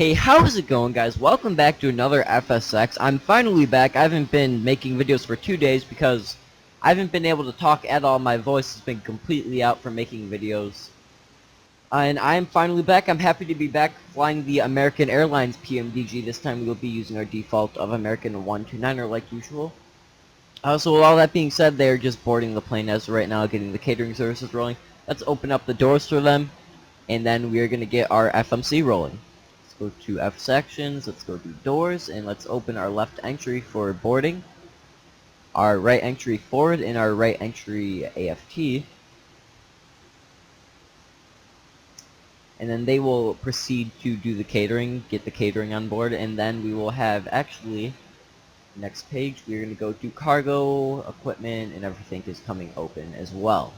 Hey, how's it going, guys? Welcome back to another FSX. I'm finally back. I haven't been making videos for 2 days because I haven't been able to talk at all. My voice has been completely out from making videos. And I'm finally back. I'm happy to be back flying the American Airlines PMDG. This time we will be using our default of American 129er like usual. So with all that being said, they're just boarding the plane as of right now, getting the catering services rolling. Let's open up the doors for them, and then we're going to get our FMC rolling. Let's go to F sections, let's go to doors, and let's open our left entry for boarding, our right entry forward, and our right entry AFT. And then they will proceed to do the catering, get the catering on board, and then we will have actually, next page, we're going to go to cargo, equipment, and everything is coming open as well.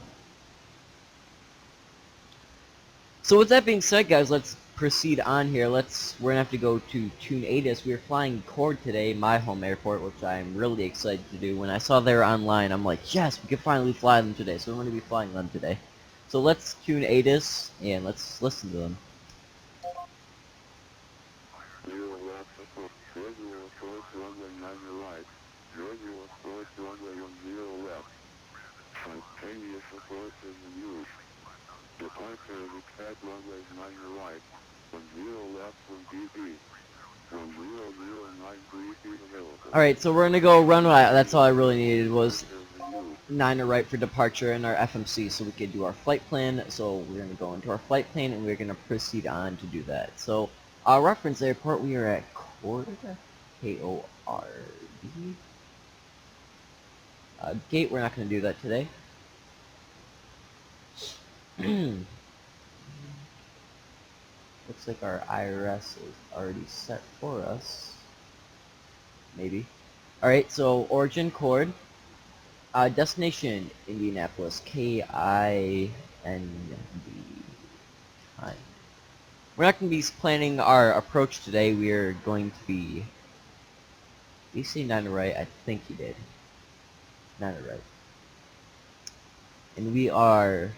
So with that being said, guys, let's proceed on here. We're gonna have to go to Tune ATIS. We're flying KORD today, my home airport, which I'm really excited to do. When I saw they were online, I'm like, yes, we can finally fly them today. So I'm gonna be flying them today. So let's tune ATIS and let's listen to them. Spontaneous approach is used. Departure is expect runway 9 right, 10 left from DP. 1009 feet available. Alright, so we're gonna go runway. That's all I really needed was 9 right for departure in our FMC so we could do our flight plan. So we're gonna go into our flight plan and we're gonna proceed on to do that. So our reference airport, we are at KORD, KORD. Gate, we're not going to do that today. Looks like our IRS is already set for us. Maybe. Alright, so origin KORD. Destination Indianapolis, KIND. Time. We're not going to be planning our approach today. We are going to be. Did you say 9 right? I think you did. 9 right. And we are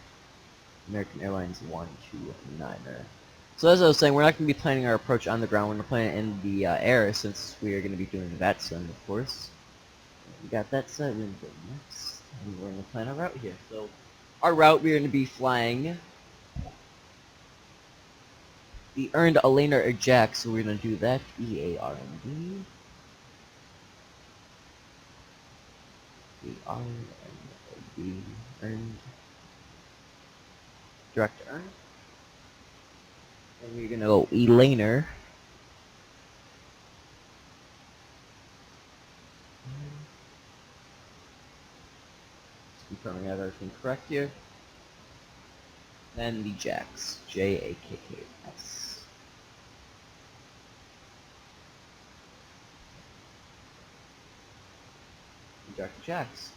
American Airlines 129er. So as I was saying, we're not going to be planning our approach on the ground. We're going to plan it in the air, since we are going to be doing Vatsim, of course. We got that set. We're going to go next, and we're going to plan our route here. So our route, we're going to be flying the earned Alainer Eject, so we're going to do that. EARND. EARND. Earned. Direct earn. And we're going to go Elainer. Confirming I have everything correct here. Then the jacks, JAKKS. Jack the jacks.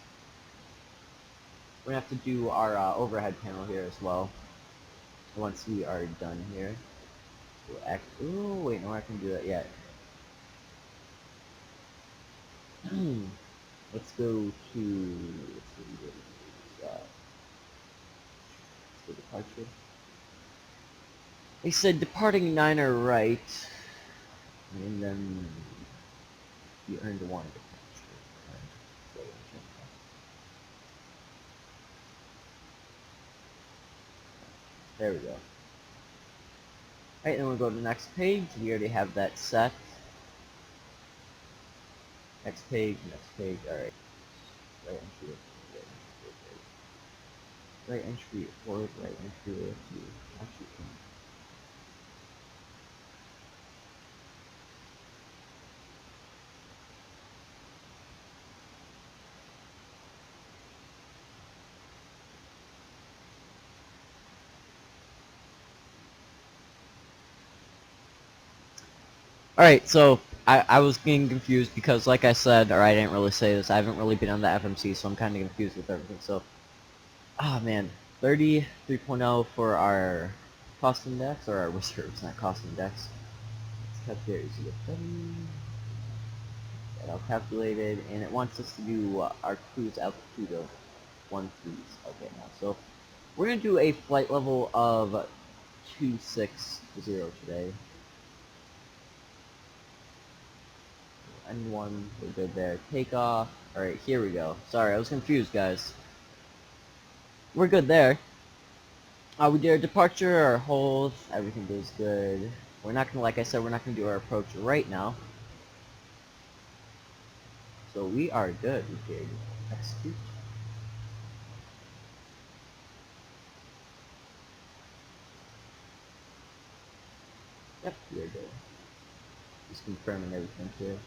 We're gonna have to do our overhead panel here as well. Once we are done here, we'll act. Ooh, wait, no, I can do that yet. Let's go to. Let's go departure. They said departing 9 right, and then you earned 1 departure. There we go. Alright, then we'll go to the next page. We already have that set. Next page, alright. Right entry, right entry forward, right entry to actually. Alright, so I was getting confused because, like I said, or I didn't really say this, I haven't really been on the FMC, so I'm kind of confused with everything. So, man, 33.0 for our cost index, or our reserves, not cost index. Let's calculate that all calculated, and it wants us to do our cruise altitude of 130. Okay, now, so we're gonna do a flight level of 260 today. N1, we're good there. Takeoff. Alright, here we go. Sorry, I was confused, guys. We're good there. We did our departure, our hold, everything goes good. We're not gonna, like I said, we're not gonna do our approach right now. So we are good. We can execute. Yep, we are good. Just confirming everything too.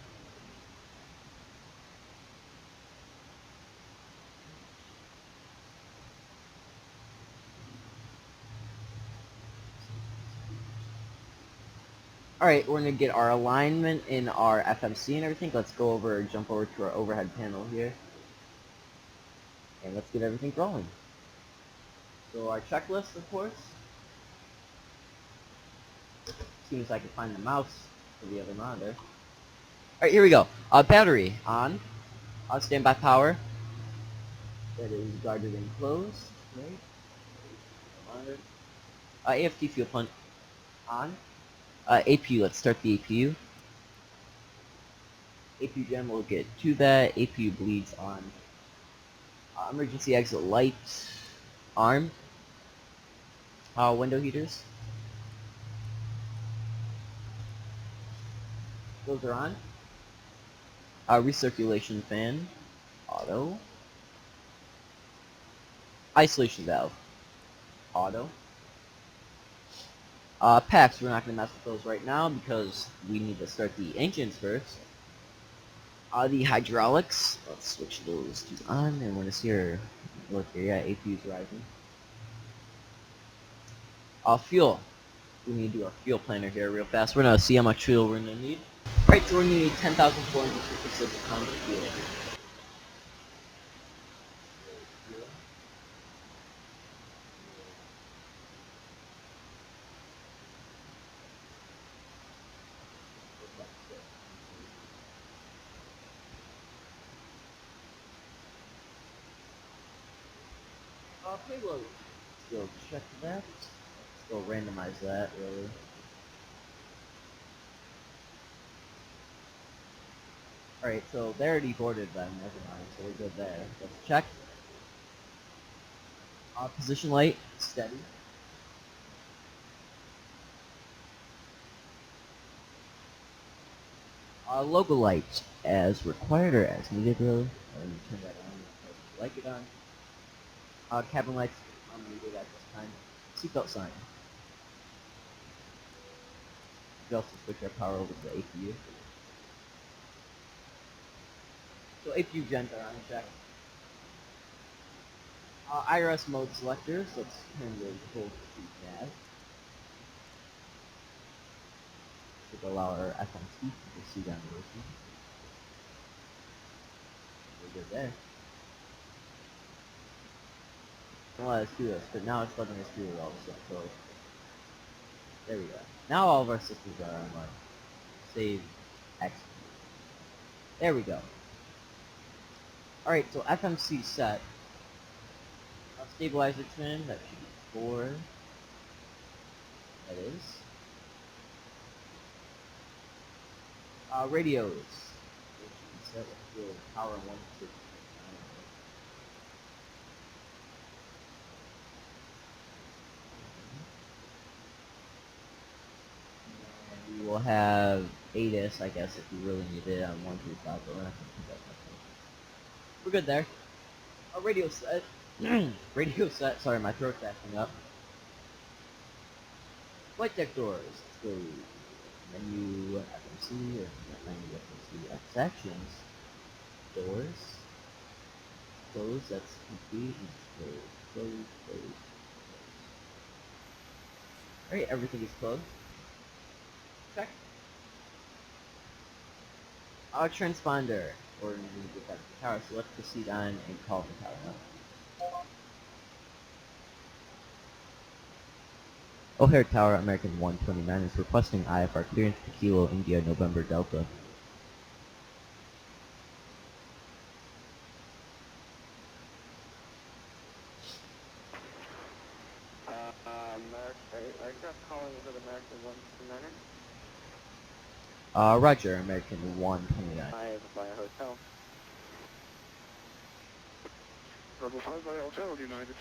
Alright, we're gonna get our alignment in our FMC and everything. Let's go over, jump over to our overhead panel here. And let's get everything going. So our checklist, of course. As soon as I can find the mouse for the other monitor. Alright, here we go. Battery on. Standby power. That is guarded and closed. Right. Monitor. AFT fuel pump on. APU, let's start the APU. APU gem, we'll get to that. APU bleeds on. Emergency exit light armed. Window heaters. Those are on. Recirculation fan. Auto. Isolation valve. Auto. Packs, we're not going to mess with those right now because we need to start the engines first. The hydraulics, let's switch those to on, and we're going to see our, look here, yeah, APU's rising. Fuel. We need to do our fuel planner here real fast. We're going to see how much fuel we're going to need. Right, so we're going to need 10,456 pounds of fuel. Payload. Let's go check that. Let's go randomize that, really. Alright, so they already boarded them, never mind, so we're good there. Let's check. Position light, steady. Logo light, as required or as needed, really. Let me turn that on if you like it on. Cabin lights unneeded at this time. Seatbelt sign. We also switch our power over to the APU. So APU gens are on check. IRS mode selectors, let's turn the full to nav. To allow our FMC to proceed on the racing. We're good there. Don't let us do this, but now it's letting us do it also, so there we go. Now all of our systems are online. Save X. There we go. Alright, so FMC set. Stabilizer trim, that should be 4. That is. Radios. Which should be set with power 1 to 6. We will have ADIS, I guess, if you really need it on 1 through 5, but we're not going to do that. We're good there. Radio set. Radio set. Sorry, my throat's acting up. Flight deck doors. Let's go. Menu FMC or menu FMC X actions. Doors. Close. That's complete. Close. Close. Close. Alright, everything is closed. Check. Our transponder. Or we need to get back to the tower, so let's proceed on and call the tower now. O'Hare Tower, American 129 is requesting IFR clearance to Kilo, India, November Delta. I got calling with American 129. Roger, American 129. I have by a hotel. Rebel 5 by Hotel, United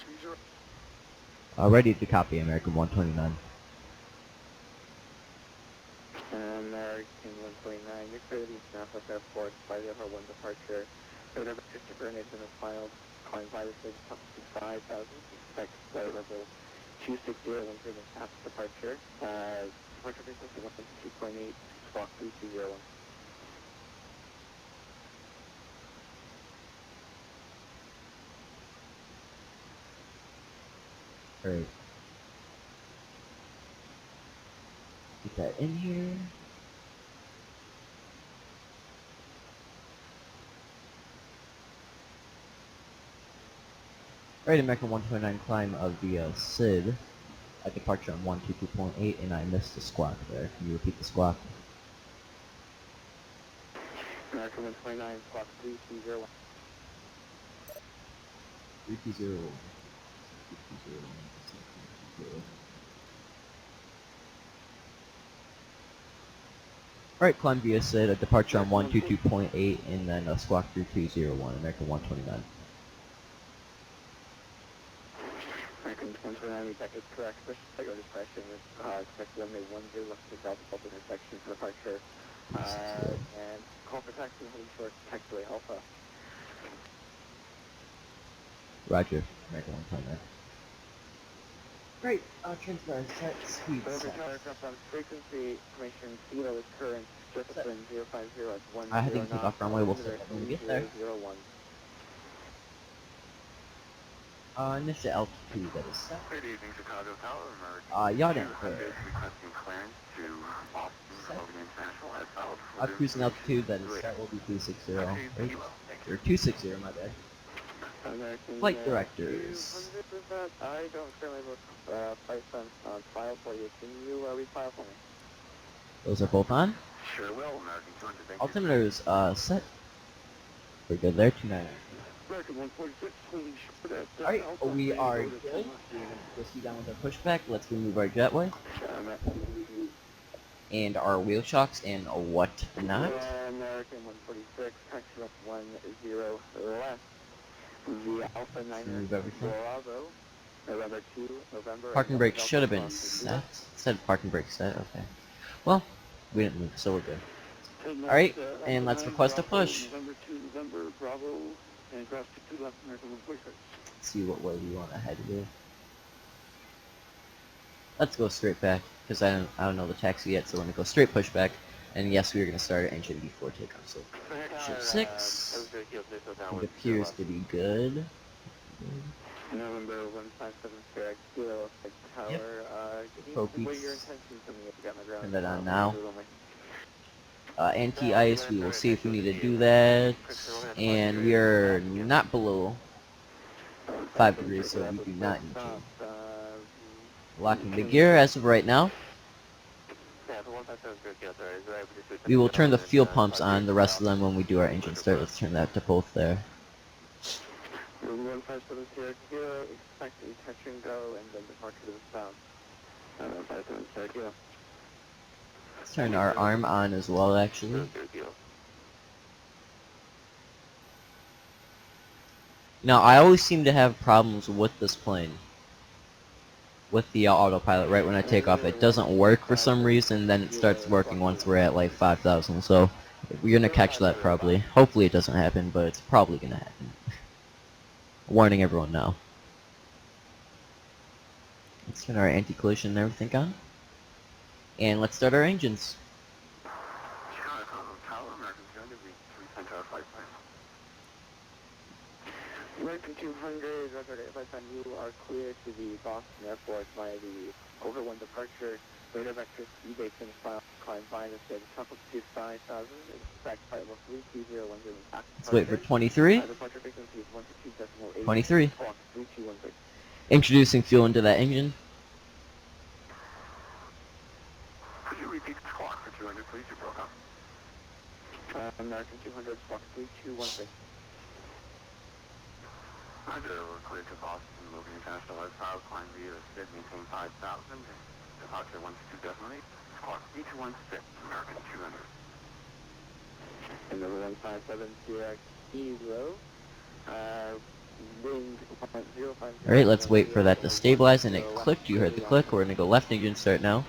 30. Ready to copy, American 129. American 129, you're clear to Southwest Airport by the over 1 departure. Radar vector grenades in the filed. Climb by the stage up to 5,000. Expect flight level 260 when for the fast departure. Departure frequency 1.2.8, squawk 3201. Alright. Get that in here. Alright, American 129, climb of the SID at departure on 122.8, and I missed the squawk there. Can you repeat the squawk? American 129, squawk 3201. 320. Alright, climb via SID at departure on 122.8, and then squawk 3201, American 129. American 129, that is correct. Your discretion is expected runway 10 left to Delta Delta intersection for departure. And call for taxi heading short taxiway Alpha. Roger, American 129. Great, transfer set speed set. Aircraft on frequency information, Kilo is current, discipline 050 at 10 I had to take off runway, we'll set that when we get there. 001. Initial altitude that is set. Good evening, Chicago Tower, American. Yacht anchor. Requesting clearance to Boston, Logan International as filed. Cruising altitude that is set will be 260. Right? Or 260, my bad. Flight directors. I don't currently have a flight on file for you. Can you refile for me? Those are both on. Sure will, American 200. Thank you. Altimeters set. We're good there, 29. American 146, holding short at Alright, we are good. Proceed down with our pushback. Let's remove our jetway. And our wheel shocks and what not. American 146, taxi up 10 left. The Alpha 9 Remove everything. Bravo, November 2, November. Parking brake should have been set. It said parking brake set, okay. Well, we didn't move, so we're good. Alright, and let's request a push. November 2, November, Bravo, and cross to 2 left, American 146. Let's see what way we want to head with. Let's go straight back, because I don't know the taxi yet, so we're going to go straight pushback. And yes, we are going to start our engine before takeoff, so shift 6. It appears to be good. November 157 Sierra Kilo, Tower. Yep. What are your intentions when you get on the ground? Turn that on now. Anti-ice, we will see if we need to do that. And we are not below 5 degrees, so we do not need to. Locking the gear as of right now. We will turn the fuel pumps on, the rest of them when we do our engine start. Let's turn that to both there. 157 Sierra Kilo, expect a touch and go, and then departure to the south. 157 Sierra Kilo. Let's turn our arm on as well, actually. Now, I always seem to have problems with this plane. With the autopilot, right when I take off, it doesn't work for some reason, then it starts working once we're at like 5,000, so we're gonna catch that probably. Hopefully it doesn't happen, but it's probably gonna happen. Warning everyone now. Let's turn our anti-collision and everything on. And let's start our engines. American 200, by the time you are clear to the Boston Airport via the over 1 departure, radar vector speed base in file, climb by the stage, top up to 5,000, expect flight level 3201. Let's wait for 23. Departure frequency is 122.8. 23. Squawk 3216. Introducing fuel into that engine. Could you repeat the squawk for 200, please? You broke up. American 200, squawk 3216. Roger, we're clear to Boston, moving international as file, climb via SID, maintain 5,000, departure 122.8, squawk 3216, American 200. And number 1570 Kilo, wind 050. Alright, let's wait for that to stabilize, and it clicked. You heard the click. We're gonna go left engine start now.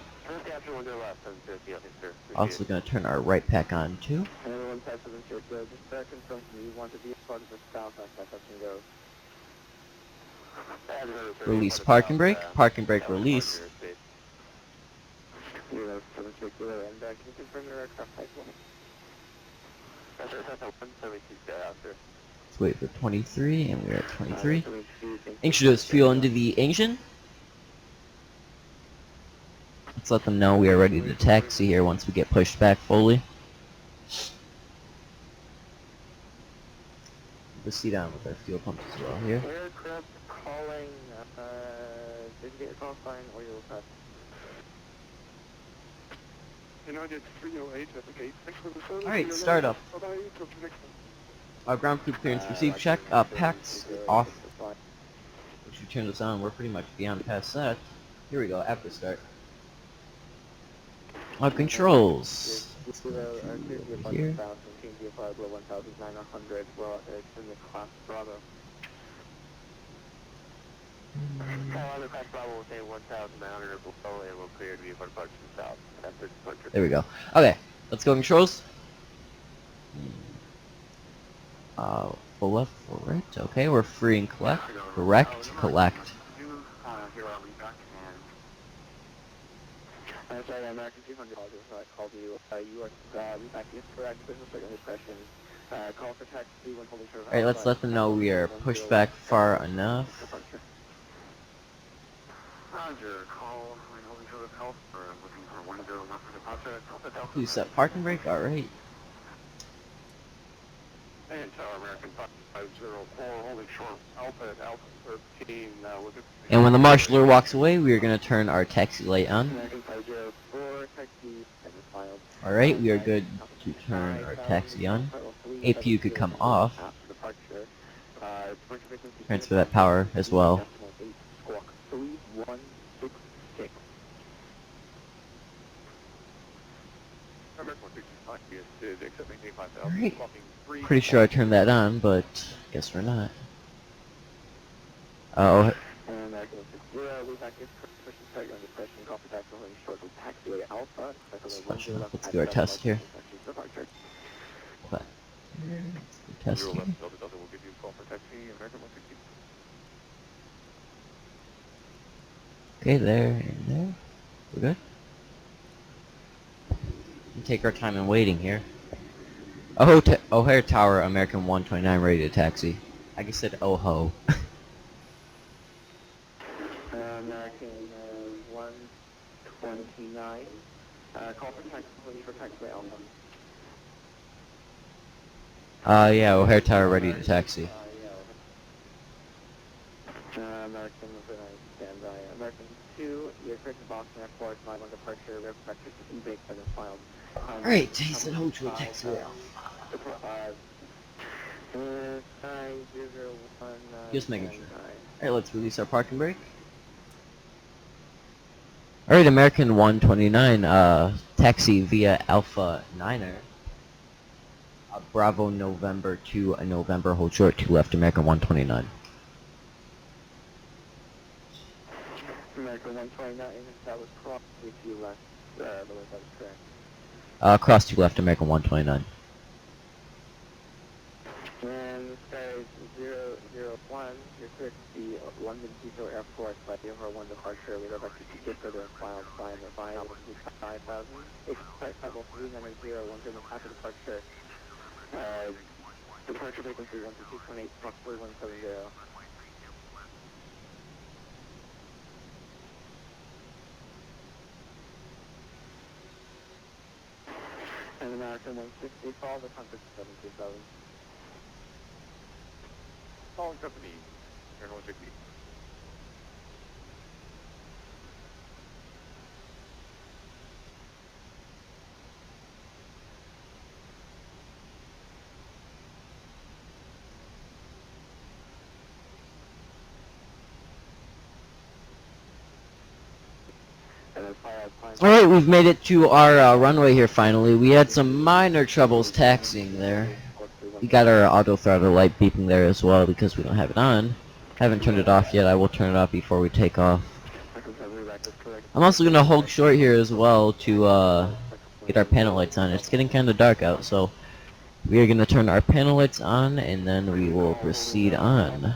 Capture 1 left, 750, yes, sir. Also gonna turn our right pack on too. And number 1570 Kilo, just confirm from you want to be a part of the south as that touch and go. Release parking brake. Parking brake release. 076 Kilo, and can you confirm your aircraft type? That's 172 after. Let's wait for 23, and we're at 23. Introduce fuel into the engine. Let's let them know we are ready to taxi here once we get pushed back fully. Let's see down with our fuel pumps as well here. Aircraft calling, did you get a call sign or you'll pass? United 308 at the gate. Thanks for the service. Alright, start up. Bye-bye. Talk to you next time. Ground crew clearance received check. Packs off. We should turn this on. We're pretty much beyond past that. Here we go, after start. Controls. Let's go to here. 1900, well, it's in the class Bravo. Other class Bravo will say 1,900 or below, and will clear to be for departure south. After departure. There we go. Okay, let's go controls. Full left, full right. Okay, we're free and collect. Correct, collect. Here are we back and... sorry, American 200 called you. You are back is correct. Business second impression. Call for taxi when holding short of... Alright, let's let them know we are pushed back far enough. Roger. Call when holding short of health for looking for 10 left for departure. Please set parking brake. Alright. And Tower American 504 holding short Alpha at Alpha 13. And when the marshaller walks away, we are going to turn our taxi light on. American 504, taxi, filed. Alright, we are good to turn our taxi on. APU could come off. Transfer that power as well. Alright. Pretty sure I turned that on, but guess we're not. Oh. Let's do our test here. Test here. Okay, there and there. We're good. We'll take our time in waiting here. O'Hare Tower, American 129, ready to taxi. I guess said oh-ho. American 129. Call for taxi, please, for taxiway Alpha. Yeah, O'Hare Tower, ready to taxi. American, standby. American 2, you're cleared to Boston Airport, 5 on departure, we have practice to e-bake that is filed. Alright, he said hold to a taxiway Alpha. Just making sure. Alright, let's release our parking brake. Alright, American 129, taxi via Alpha 9er. Bravo November 2, November, hold short, 2 left, American 129. American 129, that was cross with 2 left, that was correct. Cross 2 left, American 129. And this guy is 001, you're cleared to the London Heathrow Airport by the over 1 departure. We have actually get further filed by the 5,000. Expect level 390, 1 after departure. Departure frequency 122.8, approximately 170. And American 160, call the contact 727. Calling company, Airline 160. And then file Alright, we've made it to our runway here finally. We had some minor troubles taxiing there. We got our auto throttle light beeping there as well because we don't have it on. Haven't turned it off yet. I will turn it off before we take off. I'm also going to hold short here as well to get our panel lights on. It's getting kind of dark out, so we are going to turn our panel lights on and then we will proceed on.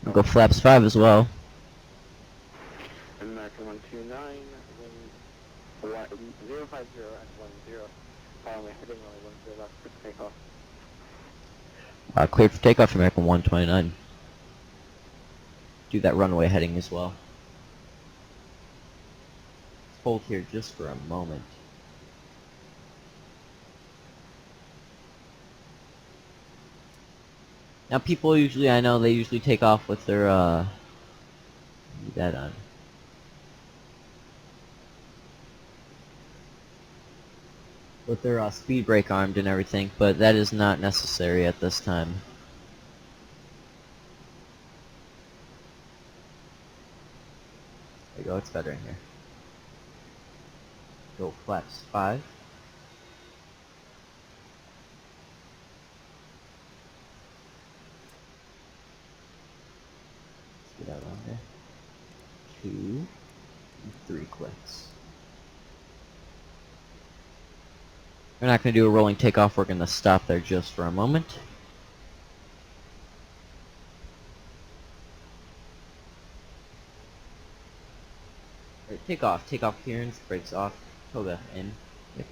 We'll go flaps 5 as well. American 129, 050 and 10. We're heading only 10 left for takeoff. Cleared for takeoff, American 129. Do that runway heading as well. Let's hold here just for a moment. Now people usually, I know they usually take off with their, leave that on. With their speed brake armed and everything, but that is not necessary at this time. There you go, it's better in here. Go flaps 5. Let's get out on there. 2 and 3 clicks. We're not going to do a rolling takeoff, we're going to stop there just for a moment. Right, takeoff clearance, brakes off, toga in. Yep.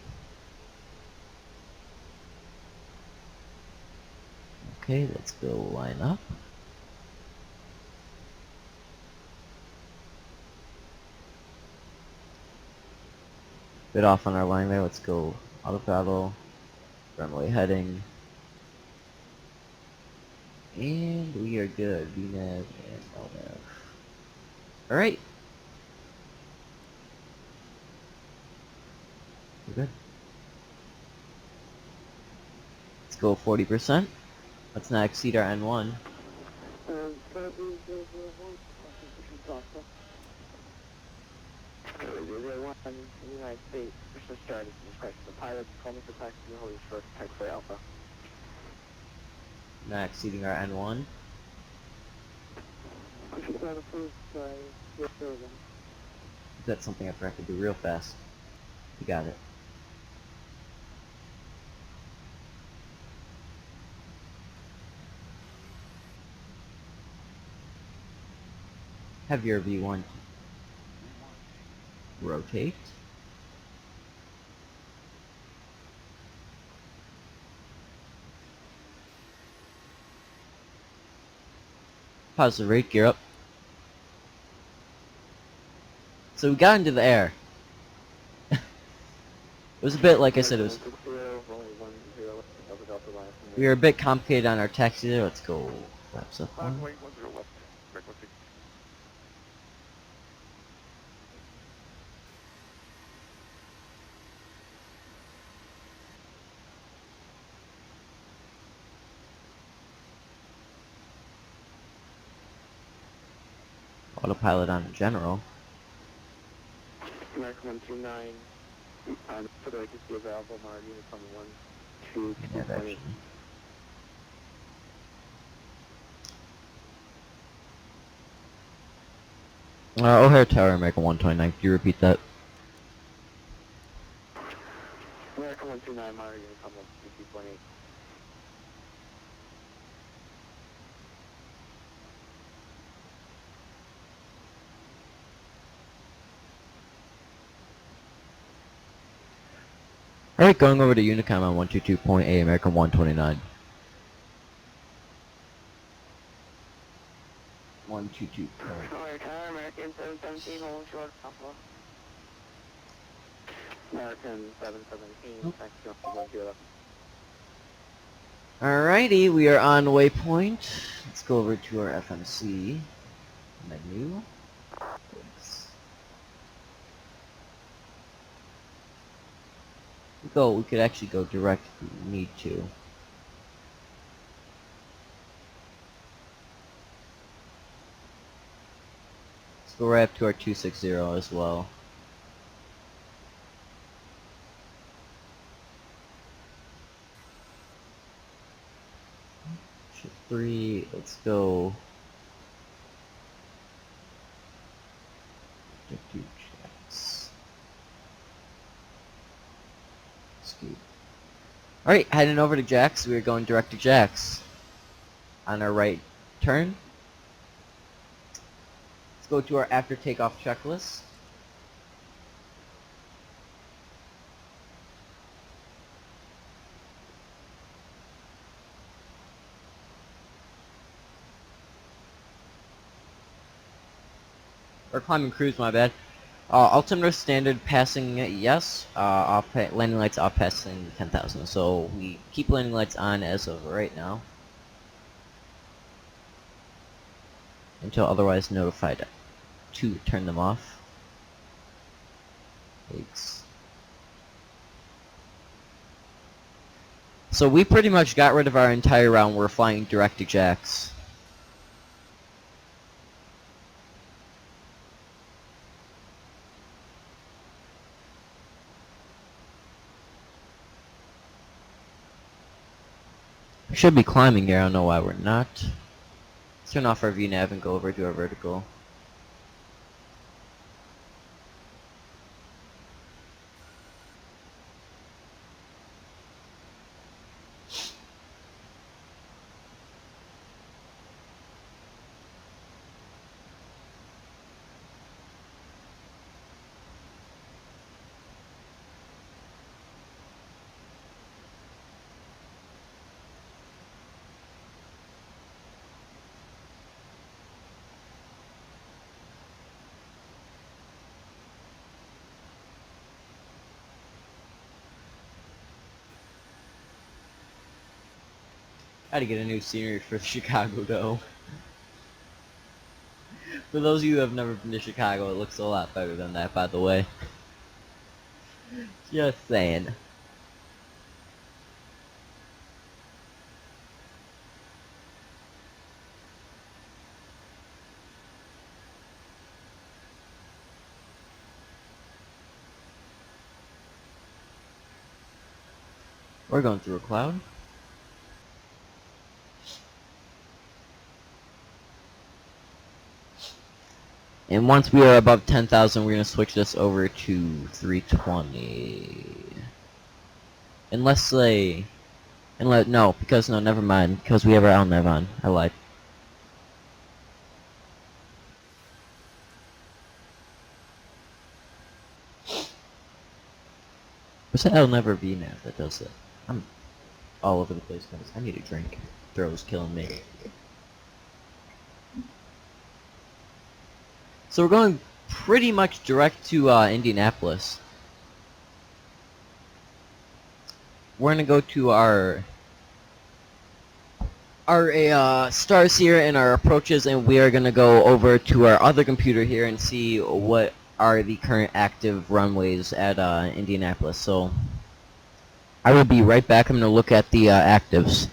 Okay, let's go line up. Bit off on our line there, let's go auto throttle, runway heading, and we are good. VNav and LNav. Alright. We're good. Let's go 40%. Let's not exceed our N1. United States, Mr. Stardust, the pilots, call me for taxi, hold your short, taxi Alpha. Not exceeding our N1. That's something I forgot to do real fast. You got it. Have your V1 rotate. Positive rate, gear up. So we got into the air. It was a bit, like I said, it was... We were a bit complicated on our taxi there. Let's go flaps up one. Autopilot on general. American 129, for the vacancy available, Mar unit on 1, 2, Yeah, actually. O'Hare Tower, American 129. Could you repeat that? American 129, Mar unit on 1, 2, 2.8. Alright, going over to Unicom on 122.8, American 129. 122. Alright, American 717, hold short, Alpha. American 717, taxi on 10. Alrighty, we are on waypoint. Let's go over to our FMC menu. We could actually go direct if we need to. Let's go right up to our 260 as well. Shift 3, let's go. Do checks. Scoot. Alright, heading over to Jax. We are going direct to Jax. On our right turn. Let's go to our after takeoff checklist. Or climbing cruise, my bad. Altimeter standard passing, yes. Landing lights off passing 10,000. So we keep landing lights on as of right now. Until otherwise notified to turn them off. Thanks. So we pretty much got rid of our entire round. We're flying direct to Jax. We should be climbing here. I don't know why we're not. Let's turn off our VNav and go over to our vertical. Gotta get a new scenery for Chicago though. For those of you who have never been to Chicago, it looks a lot better than that, by the way. Just saying. We're going through a cloud. And once we are above 10,000, we're going to switch this over to 320. Unless they... no, because no, never mind. Because we have our LNAV on. I lied. What's that LNAV or VNAV that does it? I'm all over the place, guys. I need a drink. Throw's killing me. So we're going pretty much direct to Indianapolis. We're gonna go to our stars here and our approaches, and we are gonna go over to our other computer here and see what are the current active runways at Indianapolis. So I will be right back. I'm gonna look at the actives.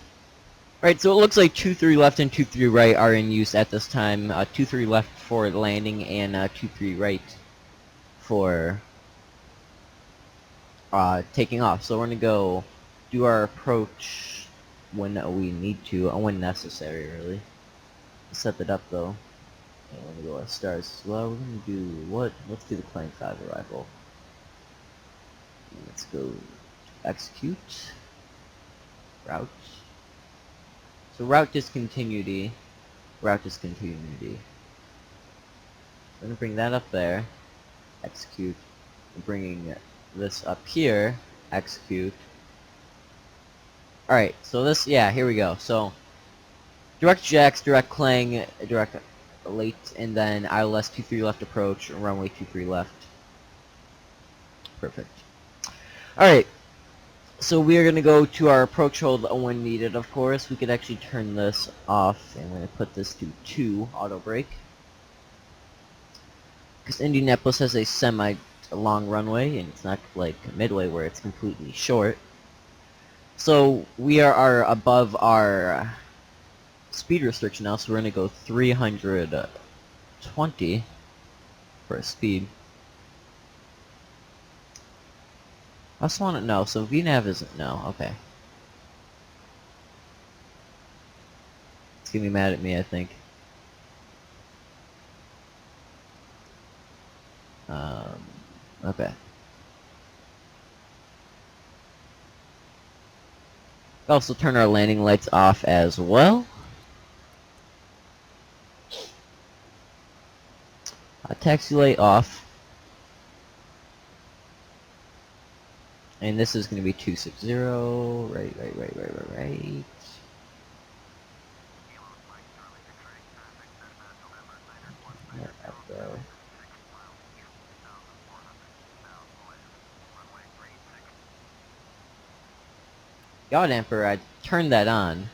Right, so it looks like 2-3 left and 2-3 right are in use at this time. 2-3 left for landing and 2-3 right for taking off. So we're gonna go do our approach when we need to, when necessary, really. Set that up though. And we're gonna go our stars as well. We're gonna do what? Let's do the Claim 5 arrival. Let's go execute route. So route discontinuity. We're gonna bring that up there. Execute. I'm bringing this up here. Execute. Alright, so this, yeah, here we go. So, direct Jax, direct Clang, direct late, and then ILS 23 left approach, runway 23 left. Perfect. Alright, so we are going to go to our approach hold when needed, of course. We could actually turn this off, and we're going to put this to 2, auto brake. Because Indianapolis has a semi-long runway, and it's not like Midway where it's completely short. So we are above our speed restriction now, so we're going to go 320. for a speed. I just want to know. So VNav isn't no. Okay. It's gonna be mad at me, I think. Okay. Also turn our landing lights off as well. Taxi light off. And this is going to be 260. Right. There. God, Emperor, I turned that on.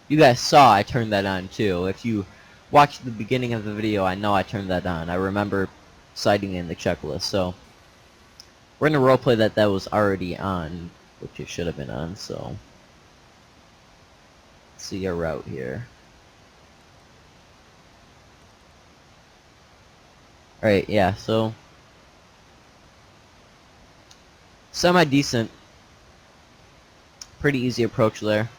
You guys saw I turned that on too. If you watched the beginning of the video, I know I turned that on. I remember citing it in the checklist. So we're gonna roleplay that was already on, which it should have been on. So let's see our route here. All right, yeah. So semi-decent, pretty easy approach there.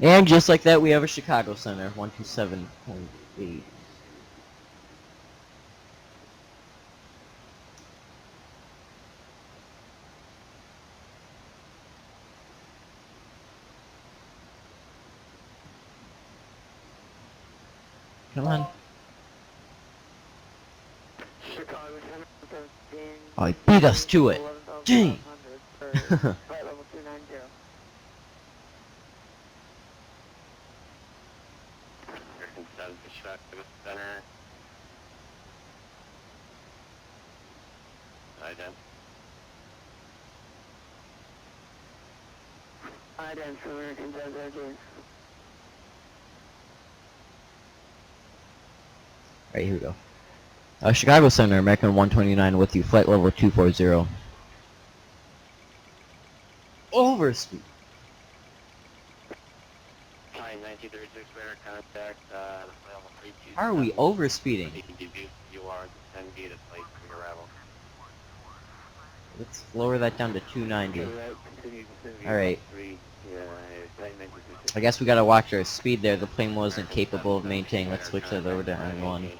And just like that, we have a Chicago Center, 127.8. Come on. Chicago Center, 13. Oh, he beat us to it. Dang. Flight level 290. American 7 to Chicago Center. Ident for American 713. Alright, here we go. Chicago Center, American 129 with you, flight level 240. Overspeed. Time 1936, radar contact, level 32. How are we overspeeding? You are 10 feet of flight from your arrival. Let's lower that down to 290. Alright. I guess we gotta watch our speed there. The plane wasn't capable of maintaining. Let's switch that over to N1.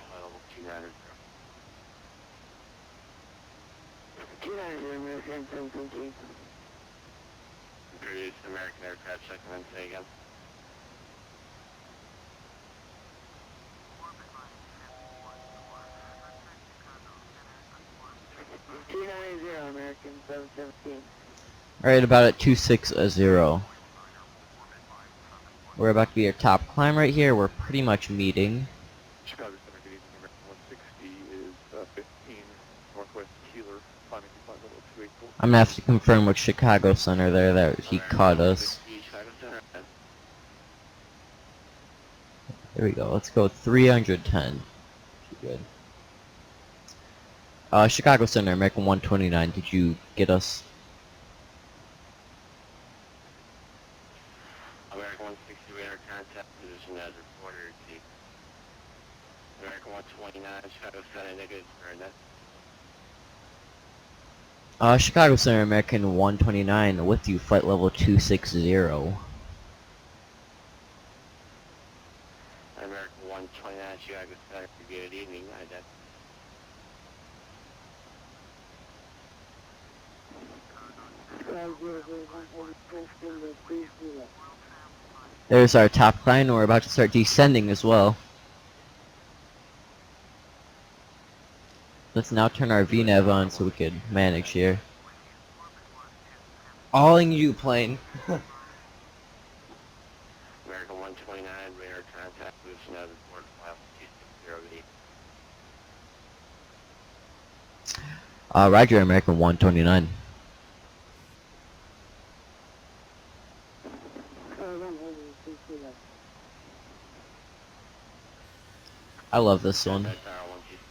290, American 713. Introduce American aircraft, check and then say again. American 717. Alright, about at 260. We're about to be our top climb right here. We're pretty much meeting. Chicago Center, good evening, American 160 is 15 Northwest Keeler, climbing to climb level 284. I'm gonna have to confirm with Chicago Center there that he caught us. Chicago Center. There we go. Let's go 310. Good. Chicago Center, American 129. Did you get us? American 160 radar contact position as reported. American 129, Chicago Center, negative for net. Chicago Center, American 129 with you, flight level 260. American 129, Chicago Center, There's our top climb, and we're about to start descending as well. Let's now turn our VNAV on so we can manage here. All in you, plane. American 129, radar contact, loosen out report, file 2608. Roger, American 129. I love this one. Contact tower 126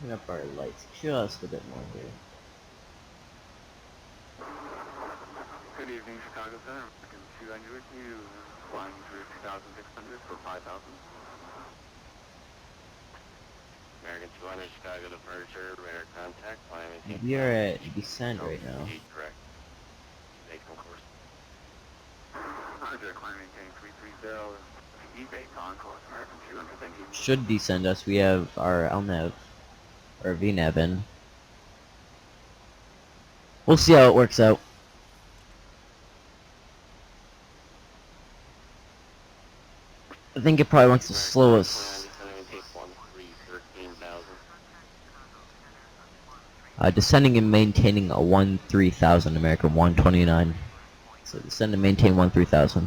Turn up our lights just a bit more here. Good evening, Chicago Center. American 200, you flying through 2600 for 5000. American 200, Chicago departure, radar contact, flying maintain. We are at descent right now. Correct. Make no course. Roger, climb maintain 330. E-base on course, American 200, thank you. Should descend us. We have our LNAV, or VNAV in. We'll see how it works out. I think it probably wants to slow us. Descending and maintaining a 1-3000 American 129. So descend and maintain 1-3000.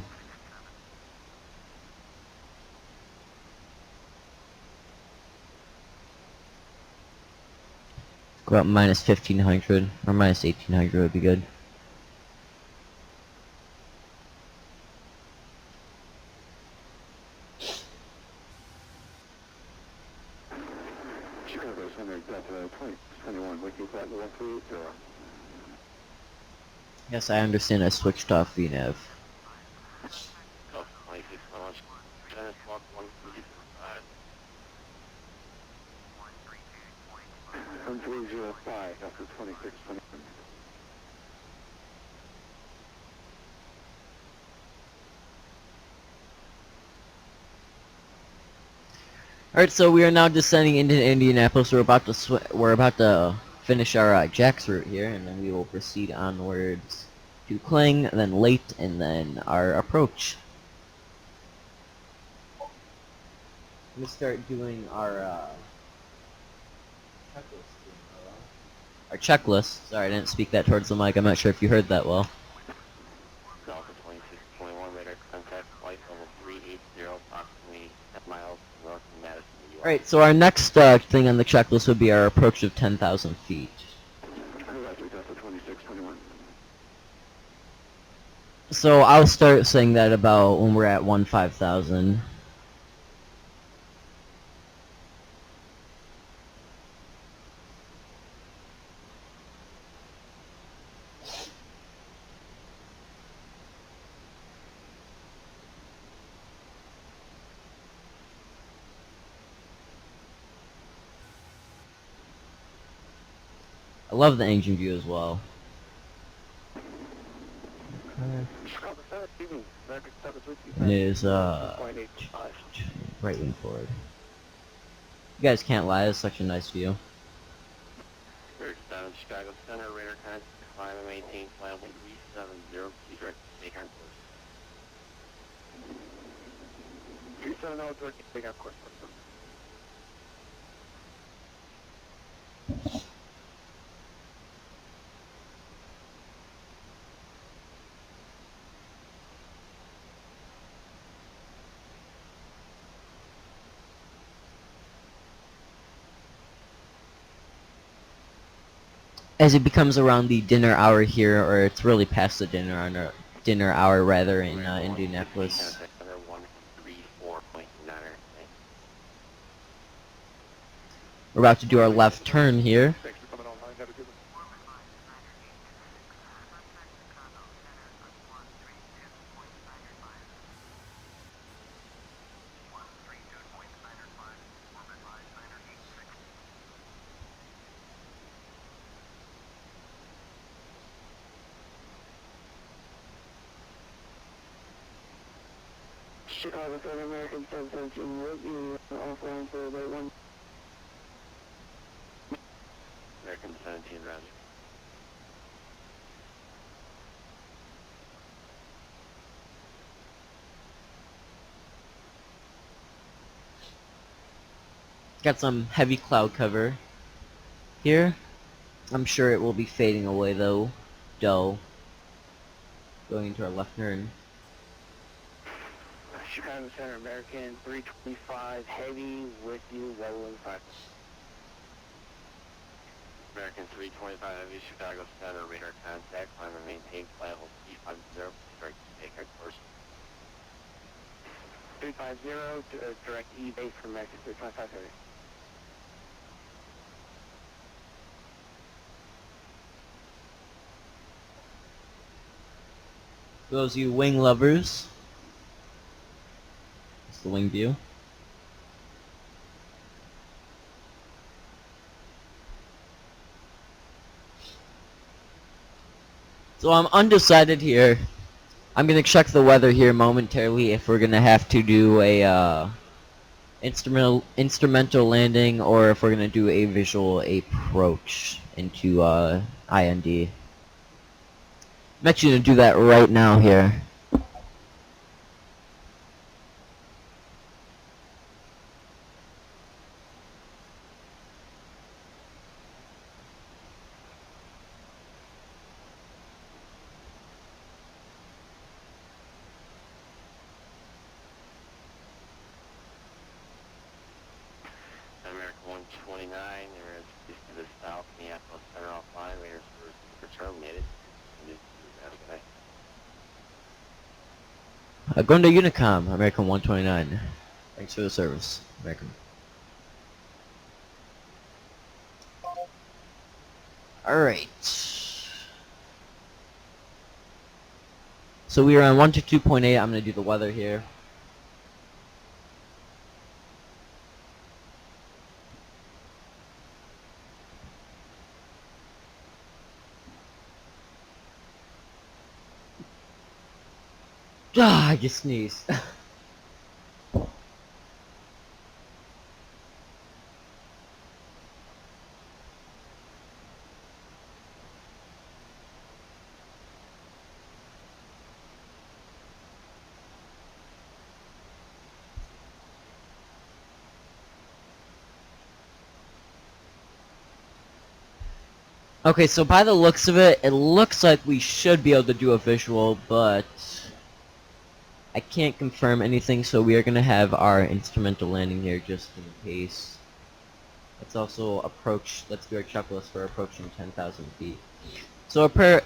Go up minus 1500 or minus 1800 would be good. Chicago Center, Delta 2021, wiki flight 1380. Yes, I understand. I switched off VNAV. Delta 26, launch. Tennis walk 1305. 1305, Delta 26, 21. Alright, so we are now descending into Indianapolis. We're about to finish our Jack's route here, and then we will proceed onwards to Kling, then Late, and then our approach. Let me start doing our checklist. Sorry, I didn't speak that towards the mic. I'm not sure if you heard that well. Delta 2621, radar contact, flight level 380, approximately 10 miles north of Madison, New York. Alright, so our next thing on the checklist would be our approach of 10,000 feet. Roger, Delta 2621. So I'll start saying that about when we're at 15,000. I love the engine view as well. It is right wing forward. You guys can't lie, it's such a nice view. Spirit 7, Chicago Center, radar contact, climb and maintain flight level 370, please direct take on course. 370, direct take on course. As it becomes around the dinner hour here, or it's really past the dinner hour rather, in Indianapolis. We're about to do our left turn here. Thanks for coming online. Have a good one. Chicago Southern American 717 will be offline for about 1. American 17, roger. Got some heavy cloud cover here. I'm sure it will be fading away though. Going into our left turn. Chicago Center American 325 heavy with you, level 5. American 325 Heavy, Chicago Center, radar contact, climb and maintain flight level 350, direct take our course. 350, direct E-base from American 325 heavy. For those of you wing lovers, it's the wing view. So I'm undecided here. I'm gonna check the weather here momentarily if we're gonna have to do a instrumental landing or if we're gonna do a visual approach into IND. I'm actually gonna do that right now here. American 129, there is east to the south, Minneapolis Center offline, radar service terminated. Going to Unicom, American 129. Thanks for the service, American. Alright. So we are on 122.8. I'm going to do the weather here. Ah, I just sneezed. Okay, so by the looks of it, it looks like we should be able to do a visual, but I can't confirm anything, so we are going to have our instrumental landing here just in case. Let's also approach, let's do our checklist for approaching 10,000 feet. So prepare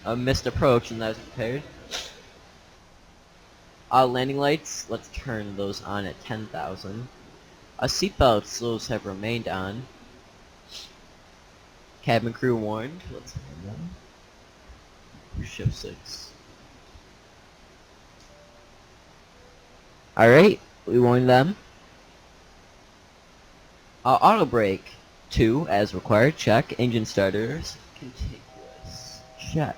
a missed approach, and that's prepared. Landing lights, let's turn those on at 10,000. Seatbelts, those have remained on. Cabin crew warned, let's turn them. Shift 6. Alright, we warned them. Auto brake 2 as required, check. Engine starters, contiguous, check.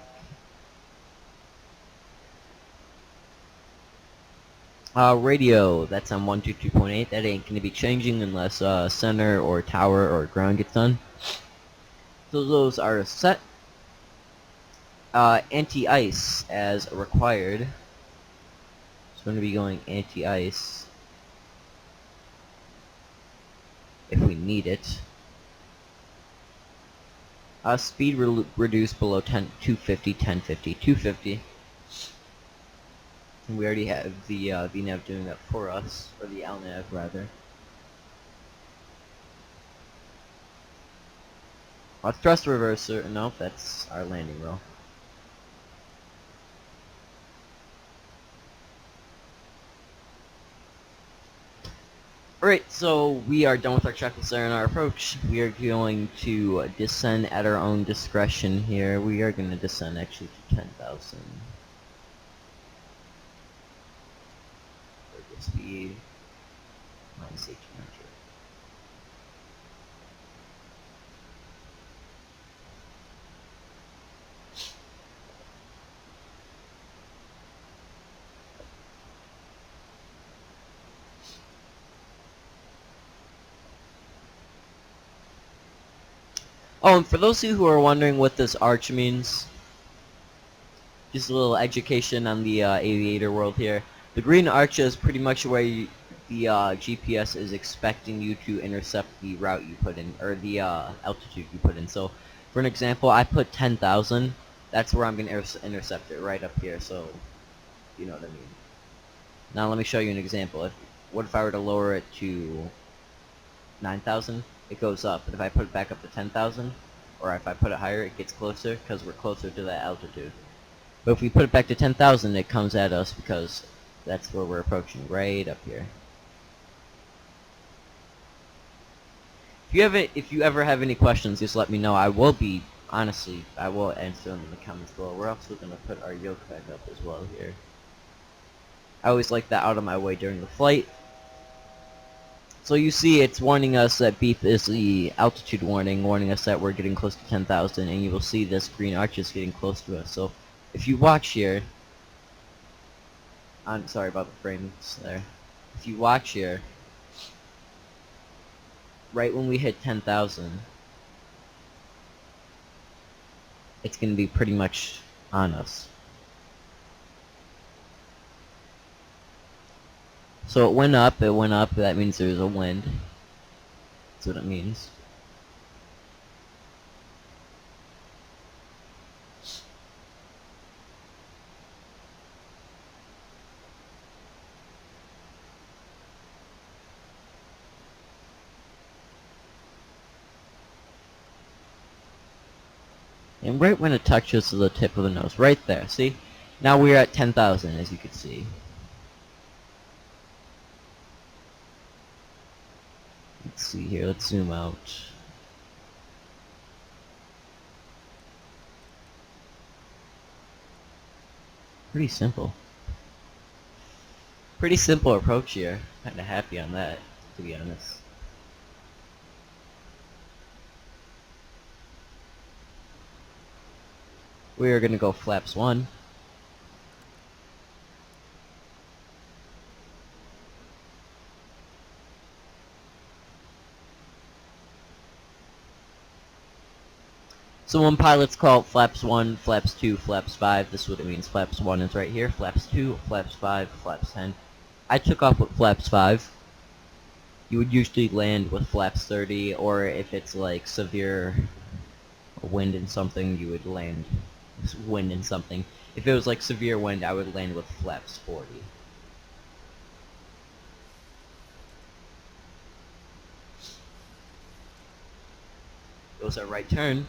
Radio, that's on 122.8. That ain't gonna be changing unless center or tower or ground gets done. So those are set. Anti-ice as required. It's going to be going anti-ice if we need it. Speed reduced below 250, 1050, 250. And we already have the VNAV doing that for us, or the LNAV rather. Thrust reverser, no, that's our landing wheel. Alright, so we are done with our checklist there and our approach. We are going to descend at our own discretion here. We are going to descend actually to 10,000. Speed minus 1800. Oh, and for those of you who are wondering what this arch means, just a little education on the aviator world here. The green arch is pretty much where the GPS is expecting you to intercept the route you put in, or the altitude you put in. So, for an example, I put 10,000. That's where I'm going to intercept it, right up here. So, you know what I mean. Now let me show you an example. What if I were to lower it to 9,000? It goes up. But if I put it back up to 10,000, or if I put it higher, it gets closer because we're closer to that altitude. But if we put it back to 10,000, it comes at us because that's where we're approaching, right up here. If you ever have any questions, just let me know. I will answer them in the comments below. We're also going to put our yoke back up as well here. I always like that out of my way during the flight. So you see it's warning us that beep is the altitude warning, warning us that we're getting close to 10,000, and you will see this green arch is getting close to us. So if you watch here, I'm sorry about the frames there. If you watch here, right when we hit 10,000, it's going to be pretty much on us. So it went up, that means there's a wind. That's what it means. And right when it touches the tip of the nose, right there, see? Now we're at 10,000, as you can see. Let's see here, let's zoom out. Pretty simple. Pretty simple approach here. Kinda happy on that, to be honest. We are gonna go flaps 1. So when pilots call it flaps 1, flaps 2, flaps 5, this is what it means. Flaps 1 is right here, flaps 2, flaps 5, flaps 10. I took off with flaps 5. You would usually land with flaps 30, or if it's like severe wind and something, you would land wind and something. If it was like severe wind, I would land with flaps 40. Goes our right turn.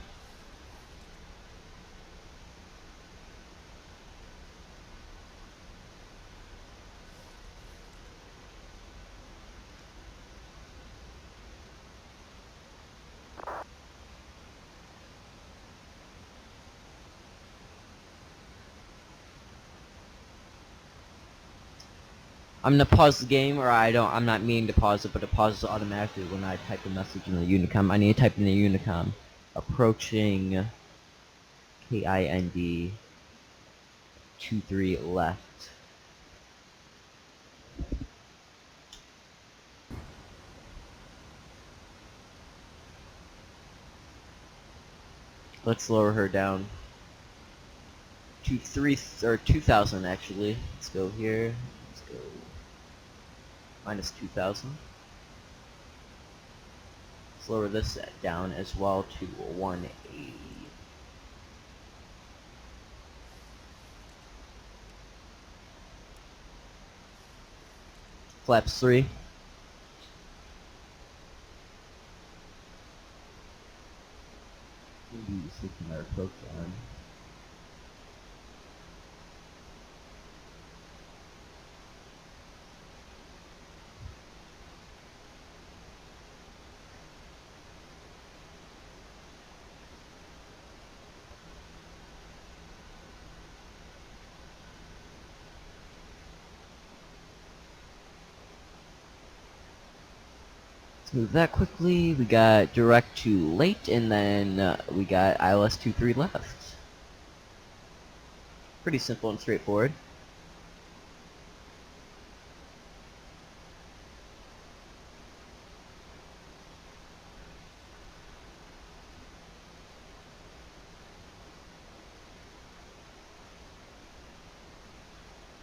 I'm gonna pause the game, or I'm not meaning to pause it, but it pauses automatically when I type a message in the Unicom. I need to type in the Unicom. Approaching KIND 23 left. Let's lower her down to 2,000 actually. Let's go here. Let's go minus 2,000. Let's lower this down as well to 180. Flaps 3. Maybe switching our approach on. Move that quickly. We got direct to late, and then we got ILS 23 left. Pretty simple and straightforward.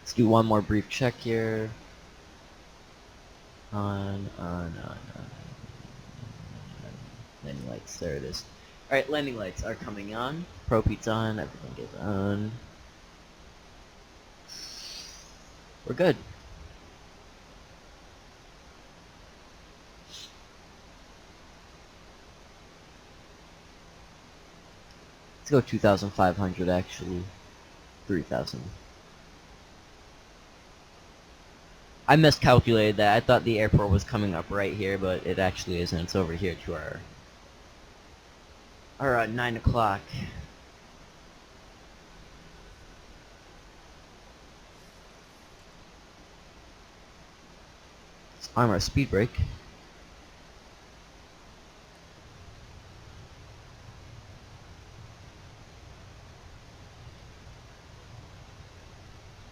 Let's do one more brief check here. On. Landing lights, there it is. Alright, landing lights are coming on. Propeat's on, everything is on. We're good. Let's go 2,500 actually. 3,000. I miscalculated that. I thought the airport was coming up right here, but it actually isn't. It's over here to our 9 o'clock. Let's arm our speed brake.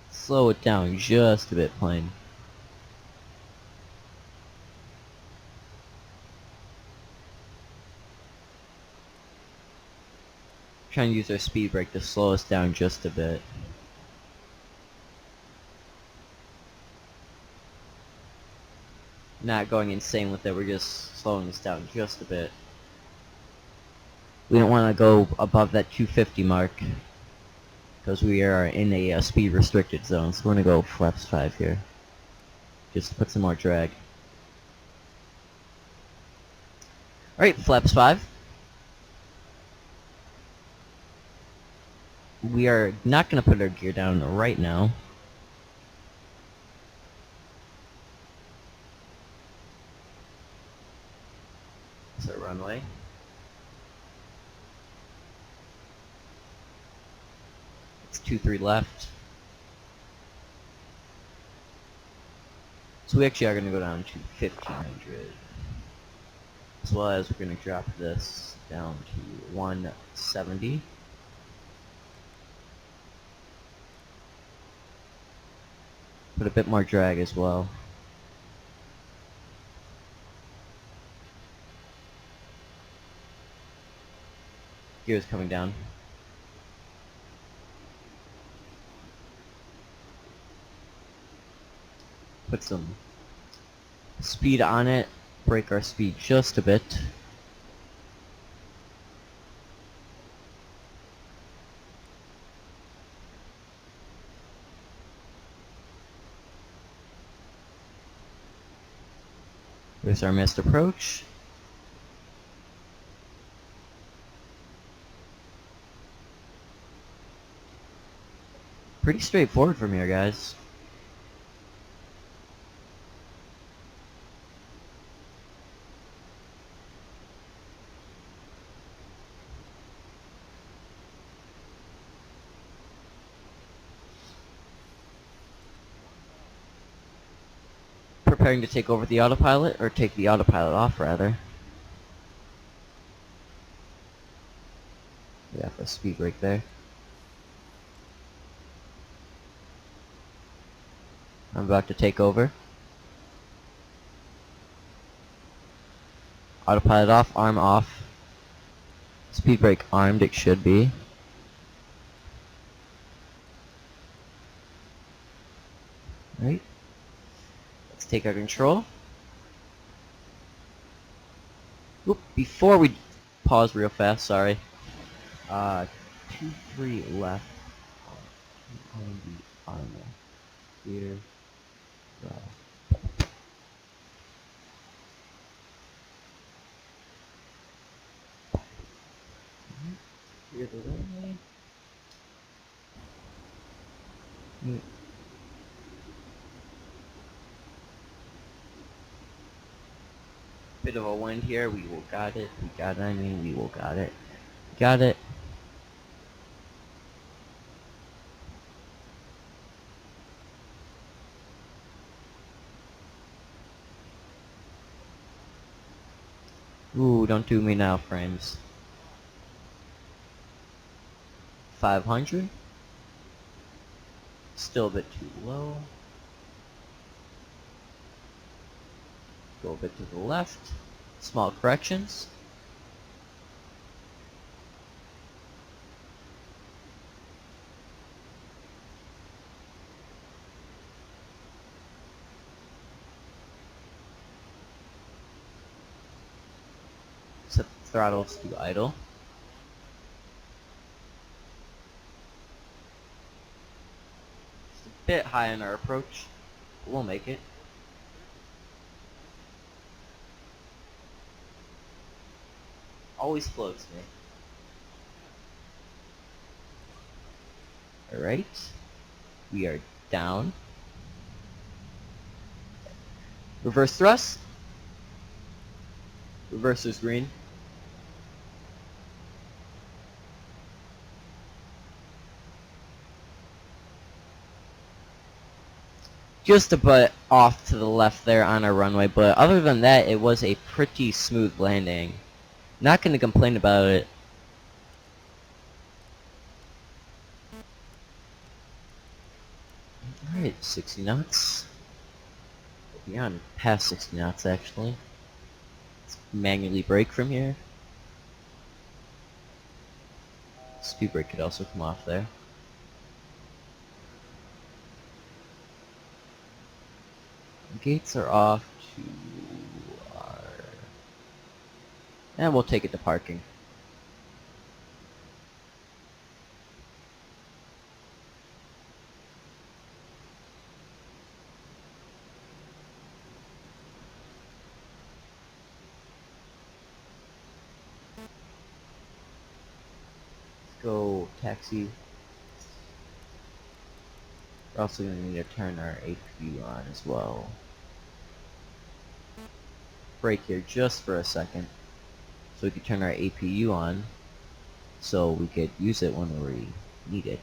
Slow it down just a bit, plane. Trying to use our speed brake to slow us down just a bit. Not going insane with it, we're just slowing us down just a bit. We don't want to go above that 250 mark because we are in a speed restricted zone, so we're going to go flaps 5 here. Just to put some more drag. Alright, flaps 5. We are not going to put our gear down right now. It's our runway. It's 2-3 left. So we actually are going to go down to 1,500. As well as we're going to drop this down to 170. Put a bit more drag as well. Gears coming down. Put some speed on it. Break our speed just a bit. There's our missed approach. Pretty straightforward from here, guys. Preparing to take over the autopilot, or take the autopilot off rather. We have a speed brake there. I'm about to take over. Autopilot off, arm off. Speed brake armed, it should be. Right. Let's take our control. Oop, before we pause real fast, sorry. 2-3 left on the armor. Here. Here's the runway. Bit of a wind here. We will got it. We got it. I mean, we will got it. Got it. Ooh, don't do me now, frames. 500. Still a bit too low. Go a bit to the left. Small corrections. Throttles to idle. Just a bit high on our approach, but we'll make it. Always floats me. Alright. We are down. Reverse thrust. Reverser's green. Just a bit off to the left there on our runway, but other than that, it was a pretty smooth landing. Not going to complain about it. Alright, 60 knots. Beyond past 60 knots, actually. Let's manually brake from here. Speed brake could also come off there. Gates are off to our... And we'll take it to parking. Let's go taxi. We're also going to need to turn our APU on as well. Brake here just for a second, so we can turn our APU on, so we could use it when we need it.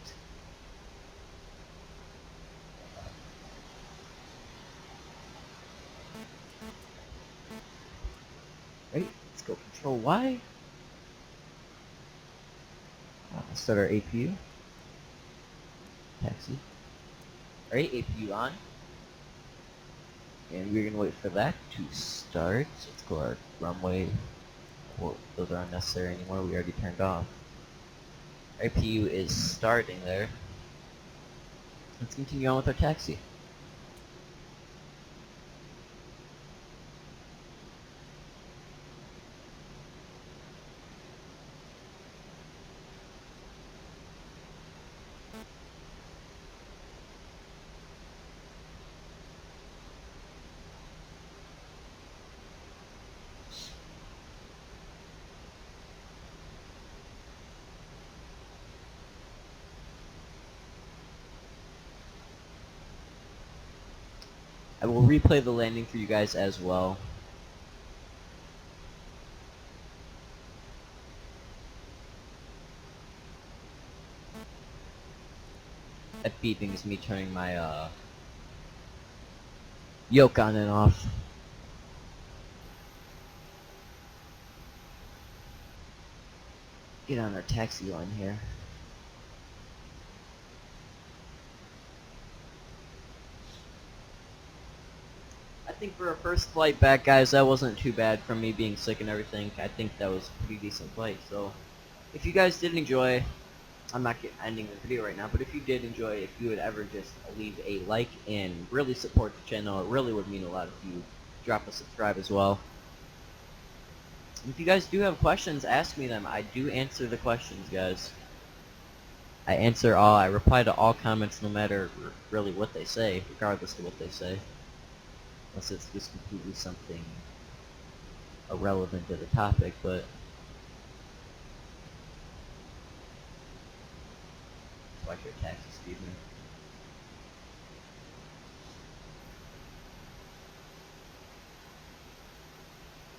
Right, let's go control Y. Start our APU. Taxi. Alright, APU on. And we're gonna wait for that to start. Let's go our runway. Well, those are unnecessary anymore, we already turned off. APU is starting there. Let's continue on with our taxi. I will replay the landing for you guys as well. That beeping is me turning my yoke on and off. Get on our taxi line here. I think for a first flight back, guys, that wasn't too bad from me being sick and everything. I think that was a pretty decent flight. So, if you guys did enjoy, I'm not ending the video right now, but if you did enjoy, if you would ever just leave a like and really support the channel, it really would mean a lot if you drop a subscribe as well. If you guys do have questions, ask me them. I do answer the questions, guys. I answer all, I reply to all comments no matter really what they say, regardless of what they say. Unless it's just completely something irrelevant to the topic, but... Watch your taxi speed, man.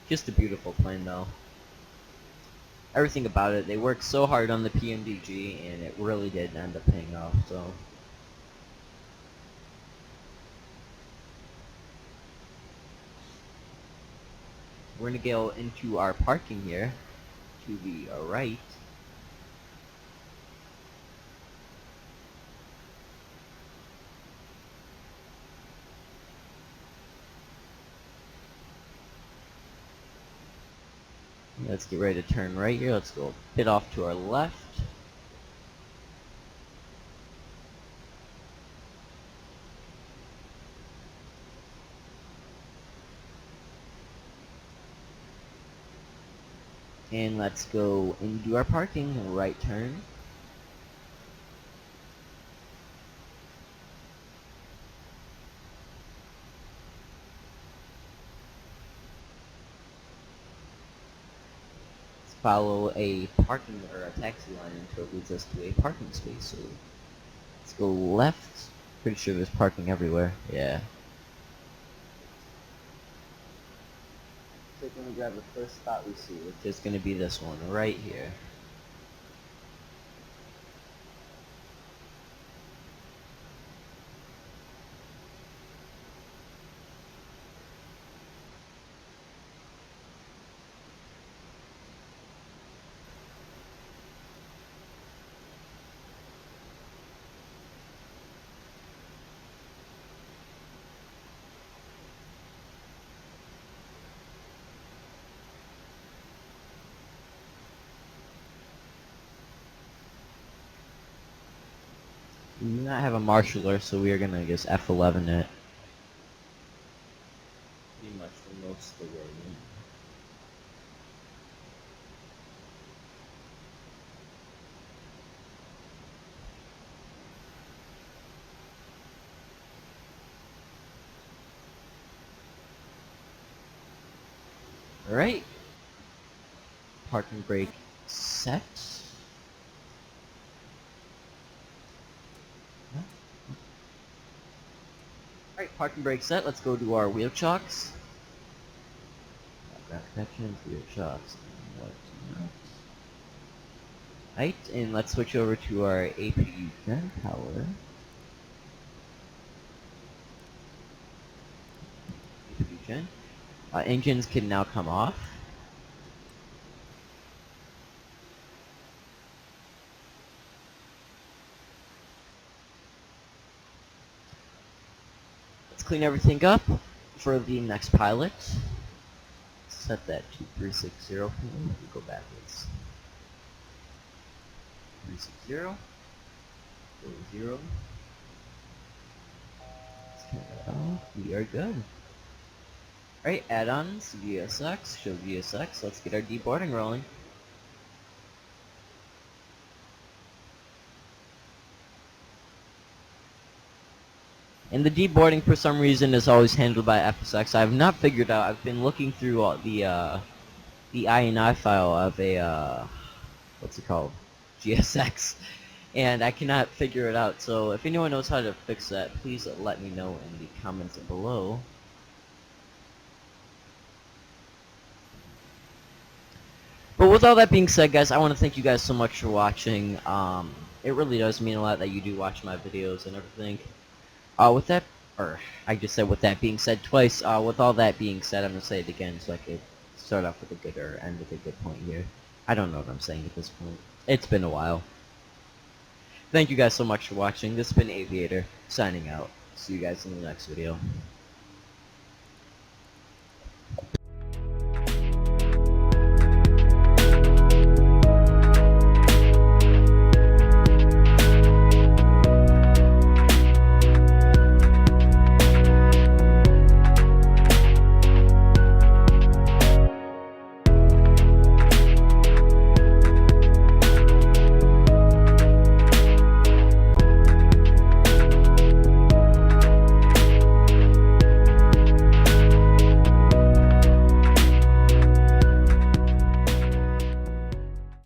Just a beautiful plane, though. Everything about it, they worked so hard on the PMDG, and it really did end up paying off, so... We're gonna go into our parking here, to the right. Let's get ready to turn right here. Let's go a bit off to our left. And let's go and do our parking. Right turn. Let's follow a parking or a taxi line until it leads us to a parking space. So let's go left. Pretty sure there's parking everywhere. Yeah. So we're gonna grab the first spot we see, which is gonna be this one right here. We do not have a marshaller, so we are gonna just F11 it. Pretty much for most of the way. Alright. Parking brake set. Alright, parking brake set. Let's go to our wheel chocks. Back connections, wheel chocks. Right, and let's switch over to our APU gen power. APU gen. Engines can now come off. Let's clean everything up for the next pilot. Set that to 360. Let me go backwards. 360. Go 0. Let's turn that off. We are good. Alright, add-ons, VSX, show VSX. Let's get our deboarding rolling. And the deboarding, for some reason, is always handled by FSX. I have not figured out. I've been looking through all the INI file of a what's it called, GSX, and I cannot figure it out. So if anyone knows how to fix that, please let me know in the comments below. But with all that being said, guys, I want to thank you guys so much for watching. It really does mean a lot that you do watch my videos and everything. With that, or I just said with that being said twice, with all that being said, I'm going to say it again so I could start off with a good, or end with a good point here. I don't know what I'm saying at this point. It's been a while. Thank you guys so much for watching. This has been Aviator, signing out. See you guys in the next video.